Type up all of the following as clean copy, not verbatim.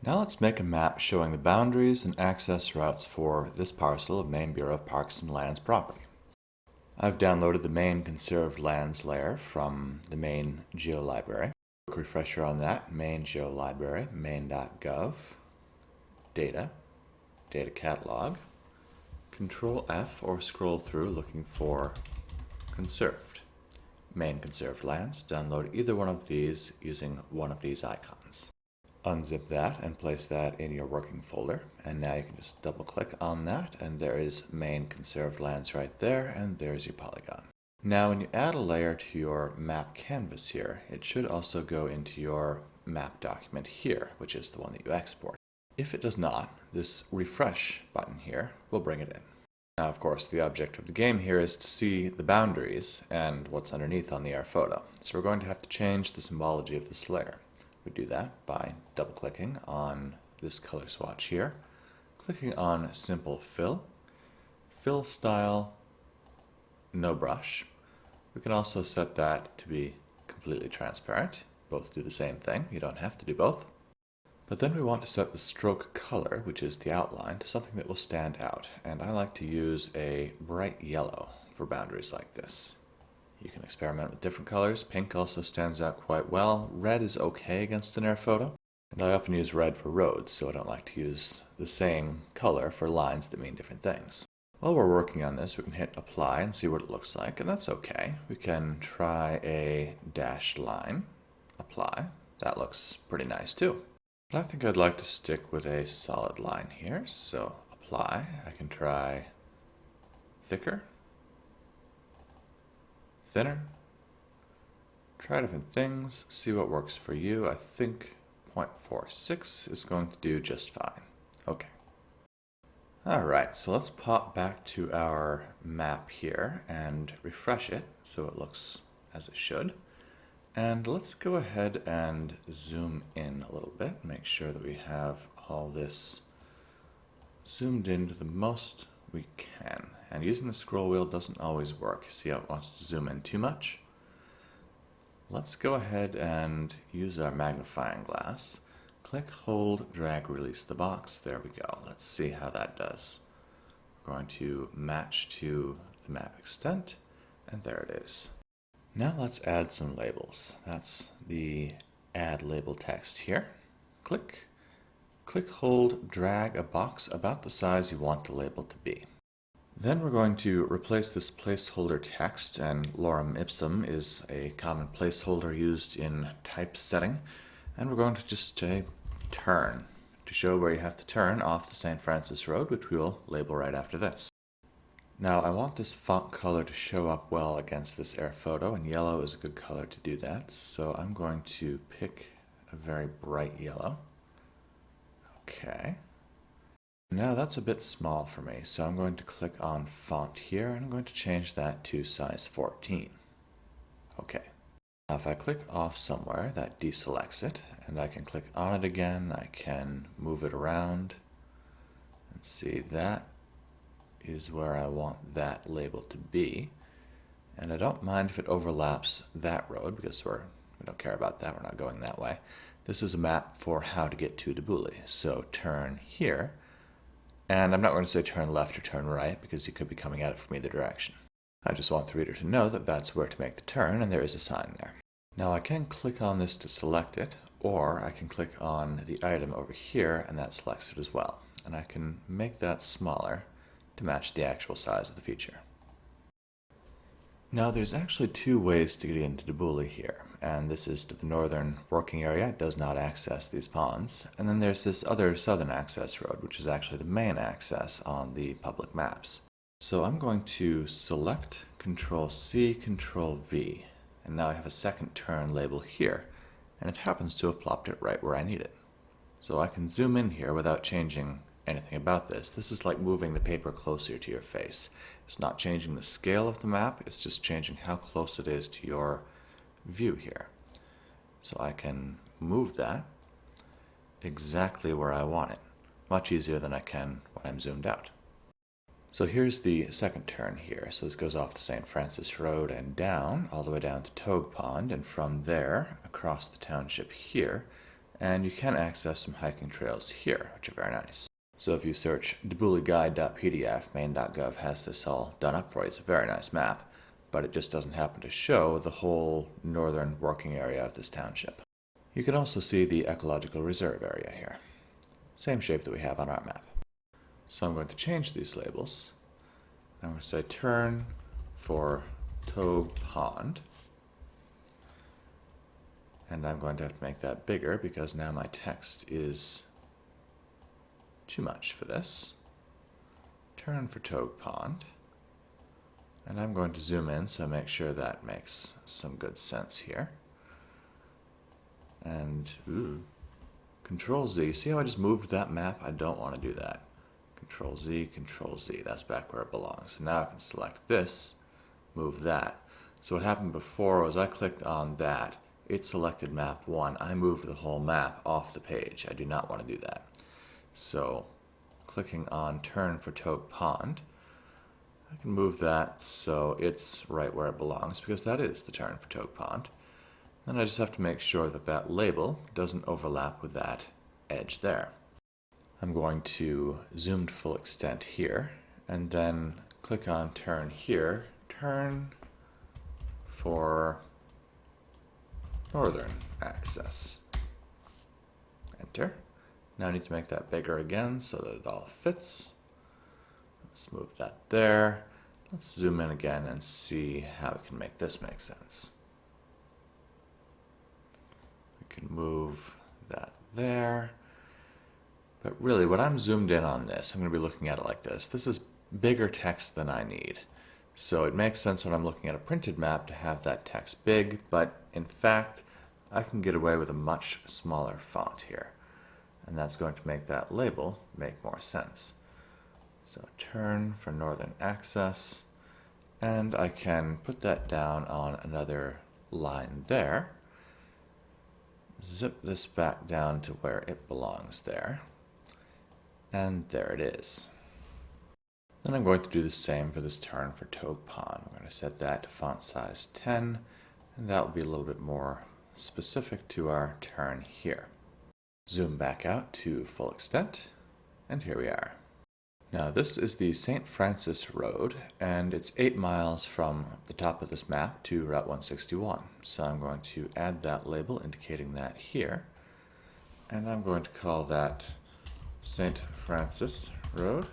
Now let's make a map showing the boundaries and access routes for this parcel of Maine Bureau of Parks and Lands property. I've downloaded the Maine Conserved Lands layer from the Maine Geo Library. Quick refresher on that, Maine Geo Library, maine.gov, data, data catalog, Control F or scroll through looking for conserved. Maine Conserved Lands, download either one of these using one of these icons. Unzip that and place that in your working folder, and now you can just double click on that and there is Maine Conserved Lands right there, and there's your polygon. Now when you add a layer to your map canvas here, it should also go into your map document here, which is the one that you export. If it does not, this refresh button here will bring it in. Now of course the object of the game here is to see the boundaries and what's underneath on the air photo, so we're going to have to change the symbology of this layer. We do that by double-clicking on this color swatch here, clicking on Simple Fill, Fill Style, No Brush. We can also set that to be completely transparent. Both do the same thing. You don't have to do both. But then we want to set the stroke color, which is the outline, to something that will stand out. And I like to use a bright yellow for boundaries like this. You can experiment with different colors. Pink also stands out quite well. Red is okay against an air photo. And I often use red for roads, so I don't like to use the same color for lines that mean different things. While we're working on this, we can hit apply and see what it looks like, and that's okay. We can try a dashed line. Apply. That looks pretty nice too. But I think I'd like to stick with a solid line here, so apply. I can try thicker, thinner, try different things, see what works for you. I think 0.46 is going to do just fine. Okay. Alright, so let's pop back to our map here and refresh it so it looks as it should. And let's go ahead and zoom in a little bit, make sure that we have all this zoomed in to the most we can. And using the scroll wheel doesn't always work. You see how it wants to zoom in too much? Let's go ahead and use our magnifying glass. Click, hold, drag, release the box. There we go. Let's see how that does. We're going to match to the map extent, and there it is. Now let's add some labels. That's the add label text here. Click, hold, drag a box about the size you want the label to be. Then we're going to replace this placeholder text, and lorem ipsum is a common placeholder used in typesetting, and we're going to just say turn to show where you have to turn off the St. Francis Road, which we will label right after this. Now I want this font color to show up well against this air photo, and yellow is a good color to do that, so I'm going to pick a very bright yellow. Okay. Now that's a bit small for me, so I'm going to click on font here and I'm going to change that to size 14. Okay. Now if I click off somewhere, that deselects it, and I can click on it again. I can move it around and see that is where I want that label to be. And I don't mind if it overlaps that road because we don't care about that. We're not going that way. This is a map for how to get to Debuli. So turn here. And I'm not going to say turn left or turn right because you could be coming at it from either direction. I just want the reader to know that that's where to make the turn, and there is a sign there. Now I can click on this to select it, or I can click on the item over here and that selects it as well. And I can make that smaller to match the actual size of the feature. Now there's actually two ways to get into Debuli here, and this is to the northern working area. It does not access these ponds, and then there's this other southern access road, which is actually the main access on the public maps. So I'm going to select Control-C, Control-V, and now I have a second turn label here, and it happens to have plopped it right where I need it. So I can zoom in here without changing anything about this. This is like moving the paper closer to your face. It's not changing the scale of the map, it's just changing how close it is to your view here. So I can move that exactly where I want it, much easier than I can when I'm zoomed out. So here's the second turn here. So this goes off the St. Francis Road and down, all the way down to Togue Pond, and from there across the township here, And you can access some hiking trails here, which are very nice. So if you search dbouilleguide.pdf, maine.gov has this all done up for you. It's a very nice map, but it just doesn't happen to show the whole northern working area of this township. You can also see the ecological reserve area here. Same shape that we have on our map. So I'm going to change these labels. I'm going to say turn for Togue Pond. And I'm going to have to make that bigger because now my text is too much for this. Turn for Togue Pond. And I'm going to zoom in so make sure that makes some good sense here. And, Control Z. See how I just moved that map? I don't want to do that. Control Z, Control Z. That's back where it belongs. So now I can select this, move that. So what happened before was I clicked on that. It selected map 1. I moved the whole map off the page. I do not want to do that. So clicking on turn for Togue Pond, I can move that so it's right where it belongs because that is the turn for Togue Pond. Then I just have to make sure that that label doesn't overlap with that edge there. I'm going to zoom to full extent here and then click on turn here, turn for northern axis. Enter. Now I need to make that bigger again so that it all fits. Let's move that there. Let's zoom in again and see how we can make this make sense. We can move that there. But really, when I'm zoomed in on this, I'm going to be looking at it like this. This is bigger text than I need. So it makes sense when I'm looking at a printed map to have that text big, but in fact, I can get away with a much smaller font here. And that's going to make that label make more sense. So turn for northern axis, and I can put that down on another line there. Zip this back down to where it belongs there. And there it is. Then I'm going to do the same for this turn for Togue Pond. I'm going to set that to font size 10, and that will be a little bit more specific to our turn here. Zoom back out to full extent, and here we are. Now this is the St. Francis Road, and it's 8 miles from the top of this map to Route 161. So I'm going to add that label indicating that here, and I'm going to call that St. Francis Road,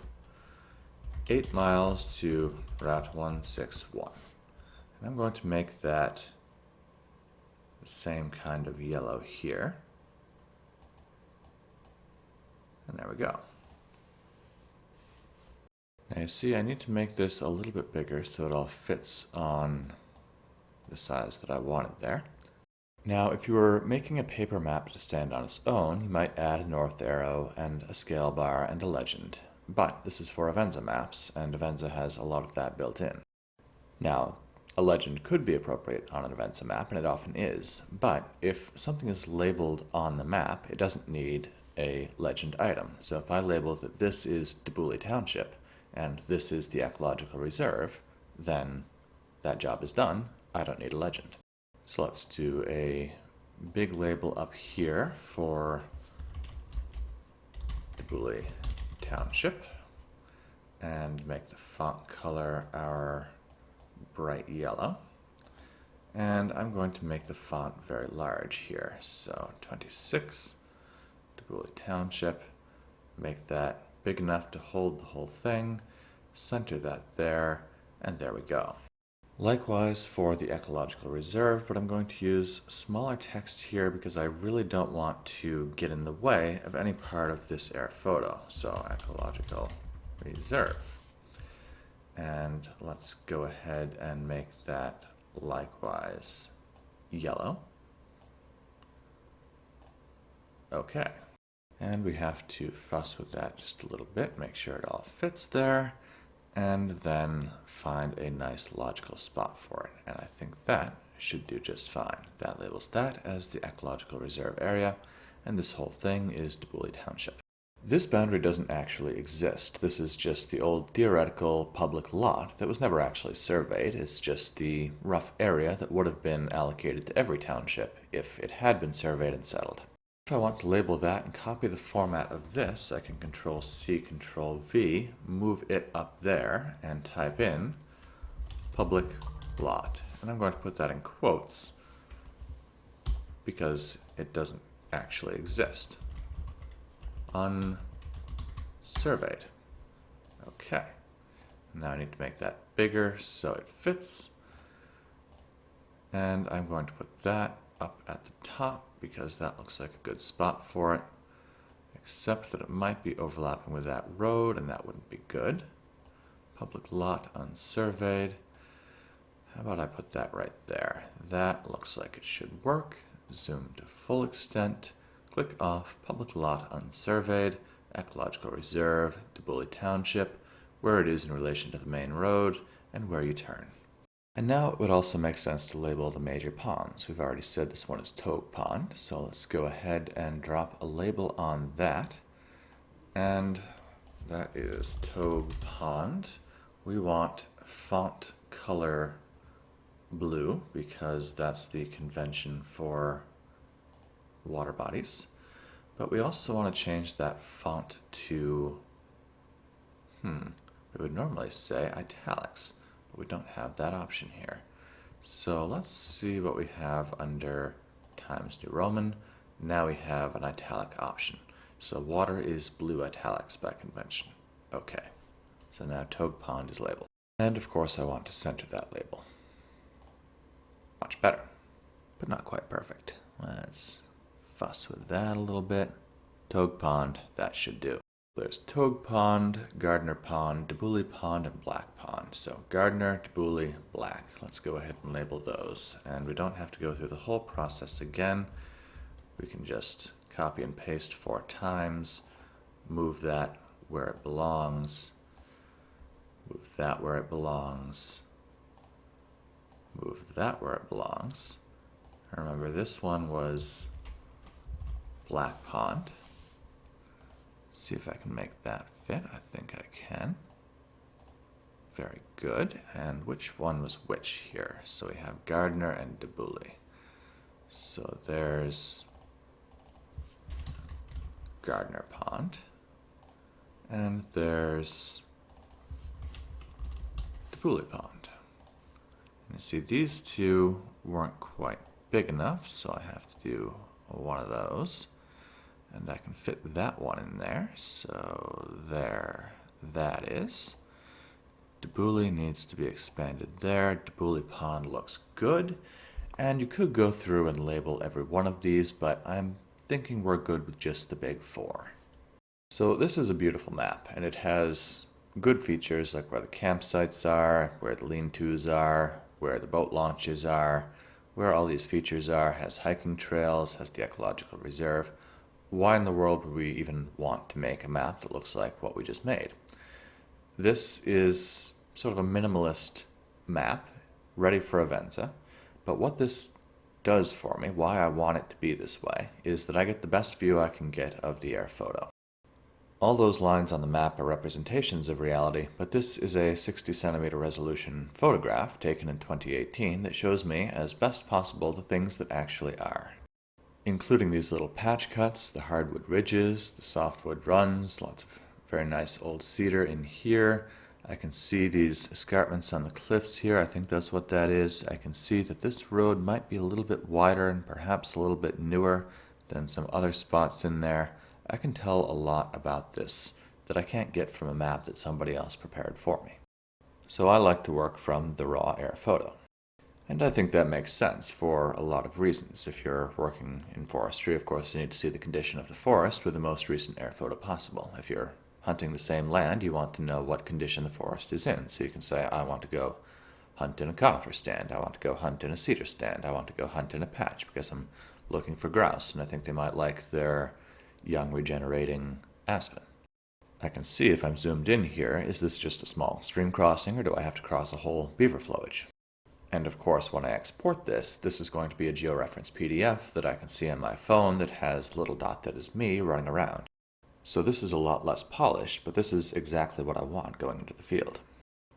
8 miles to Route 161. And I'm going to make that the same kind of yellow here. And there we go. Now you see I need to make this a little bit bigger so it all fits on the size that I wanted there. Now if you were making a paper map to stand on its own, you might add a north arrow and a scale bar and a legend. But this is for Avenza maps, and Avenza has a lot of that built in. Now, a legend could be appropriate on an Avenza map, and it often is, but if something is labeled on the map, it doesn't need a legend item. So if I label that this is Debouille Township, and this is the ecological reserve, then that job is done. I don't need a legend. So let's do a big label up here for Debouille Township, and make the font color our bright yellow. And I'm going to make the font very large here. So 26, Debouille Township, make that big enough to hold the whole thing, center that there, and there we go. Likewise for the ecological reserve, but I'm going to use smaller text here because I really don't want to get in the way of any part of this air photo. So ecological reserve. And let's go ahead and make that likewise yellow. Okay. And we have to fuss with that just a little bit, make sure it all fits there, and then find a nice logical spot for it. And I think that should do just fine. That labels that as the ecological reserve area, and this whole thing is Debouille Township. This boundary doesn't actually exist. This is just the old theoretical public lot that was never actually surveyed. It's just the rough area that would have been allocated to every township if it had been surveyed and settled. If I want to label that and copy the format of this, I can Control C, Control V, move it up there, and type in public lot. And I'm going to put that in quotes because it doesn't actually exist. Unsurveyed. Okay. Now I need to make that bigger so it fits. And I'm going to put that up at the top because that looks like a good spot for it. Except that it might be overlapping with that road, and that wouldn't be good. Public lot unsurveyed. How about I put that right there? That looks like it should work. Zoom to full extent. Click off public lot unsurveyed, ecological reserve, Debooley Township, where it is in relation to the main road, and where you turn. And now it would also make sense to label the major ponds. We've already said this one is Togue Pond, so let's go ahead and drop a label on that. And that is Togue Pond. We want font color blue because that's the convention for water bodies. But we also want to change that font to, we would normally say italics. We don't have that option here. So let's see what we have under Times New Roman. Now we have an italic option. So water is blue italics by convention. Okay, so now Togue Pond is labeled. And of course I want to center that label. Much better, but not quite perfect. Let's fuss with that a little bit. Togue Pond, that should do. There's Togue Pond, Gardner Pond, Debooley Pond, and Black Pond. So Gardner, Debooley, Black. Let's go ahead and label those. And we don't have to go through the whole process again. We can just copy and paste 4 times, move that where it belongs, move that where it belongs, move that where it belongs. Remember, this one was Black Pond. See if I can make that fit. I think I can. Very good. And which one was which here? So we have Gardner and Debooley. So there's Gardner Pond. And there's Debooley Pond. And you see these two weren't quite big enough, so I have to do one of those. And I can fit that one in there, so there that is. Debooley needs to be expanded there. Debooley Pond looks good. And you could go through and label every one of these, but I'm thinking we're good with just the big 4. So this is a beautiful map, and it has good features like where the campsites are, where the lean-tos are, where the boat launches are, where all these features are, has hiking trails, has the ecological reserve. Why in the world would we even want to make a map that looks like what we just made? This is sort of a minimalist map, ready for Avenza, but what this does for me, why I want it to be this way, is that I get the best view I can get of the air photo. All those lines on the map are representations of reality, but this is a 60 centimeter resolution photograph taken in 2018 that shows me as best possible the things that actually are. Including these little patch cuts, the hardwood ridges, the softwood runs, lots of very nice old cedar in here. I can see these escarpments on the cliffs here. I think that's what that is. I can see that this road might be a little bit wider and perhaps a little bit newer than some other spots in there. I can tell a lot about this that I can't get from a map that somebody else prepared for me. So I like to work from the raw air photo. And I think that makes sense for a lot of reasons. If you're working in forestry, of course, you need to see the condition of the forest with the most recent air photo possible. If you're hunting the same land, you want to know what condition the forest is in. So you can say, I want to go hunt in a conifer stand. I want to go hunt in a cedar stand. I want to go hunt in a patch because I'm looking for grouse, and I think they might like their young regenerating aspen. I can see if I'm zoomed in here, is this just a small stream crossing, or do I have to cross a whole beaver flowage? And of course, when I export this, this is going to be a georeferenced PDF that I can see on my phone that has the little dot that is me running around. So this is a lot less polished, but this is exactly what I want going into the field.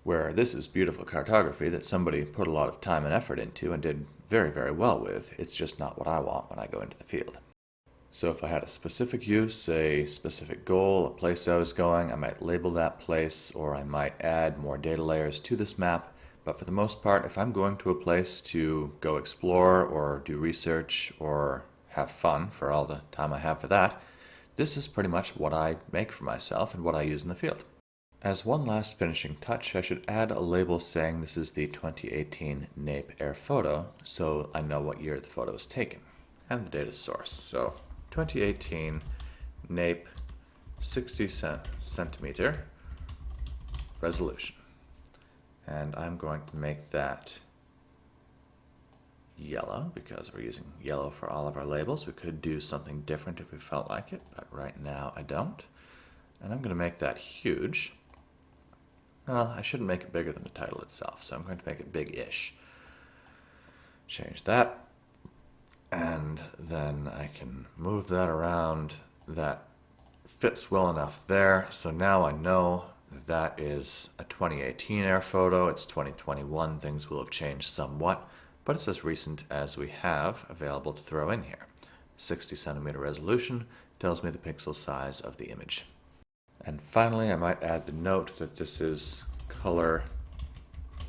Where this is beautiful cartography that somebody put a lot of time and effort into and did very, very well with, it's just not what I want when I go into the field. So if I had a specific use, a specific goal, a place I was going, I might label that place, or I might add more data layers to this map. But for the most part, if I'm going to a place to go explore or do research or have fun for all the time I have for that, this is pretty much what I make for myself and what I use in the field. As one last finishing touch, I should add a label saying this is the 2018 NAPE Air photo, so I know what year the photo was taken, and the data source. So 2018 NAPE 60 centimeter resolution. And I'm going to make that yellow because we're using yellow for all of our labels. We could do something different if we felt like it, but right now I don't. And I'm going to make that huge. Well, I shouldn't make it bigger than the title itself, so I'm going to make it big-ish. Change that. And then I can move that around. That fits well enough there. So now I know that is a 2018 air photo. It's 2021. Things will have changed somewhat, but it's as recent as we have available to throw in here. 60 centimeter resolution tells me the pixel size of the image. And finally, I might add the note that this is color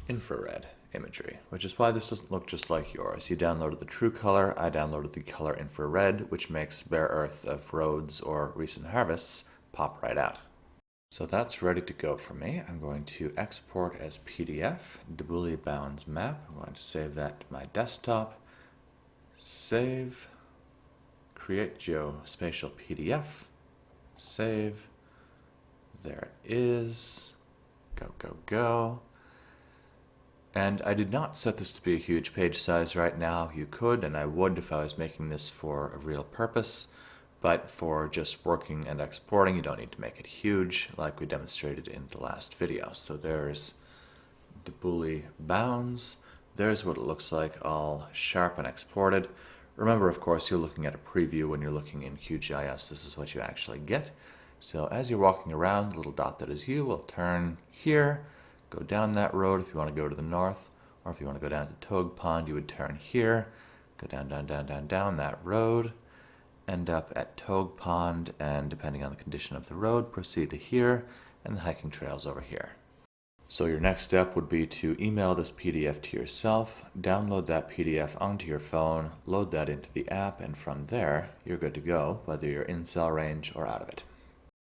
infrared imagery, which is why this doesn't look just like yours. You downloaded the true color, I downloaded the color infrared, which makes bare earth of roads or recent harvests pop right out. So that's ready to go for me. I'm going to export as PDF, Debouly bounds map. I'm going to save that to my desktop. Save, create geospatial PDF, save, there it is, go, go, go. And I did not set this to be a huge page size right now. You could, and I would if I was making this for a real purpose, but for just working and exporting, you don't need to make it huge like we demonstrated in the last video. So there's Debouly bounds. There's what it looks like all sharp and exported. Remember, of course, you're looking at a preview when you're looking in QGIS. This is what you actually get. So as you're walking around, the little dot that is you will turn here, go down that road if you want to go to the north, or if you want to go down to Togue Pond, you would turn here, go down, down, down, down, down that road, end up at Togue Pond, and depending on the condition of the road, proceed to here, and the hiking trail's over here. So your next step would be to email this PDF to yourself, download that PDF onto your phone, load that into the app, and from there, you're good to go, whether you're in cell range or out of it.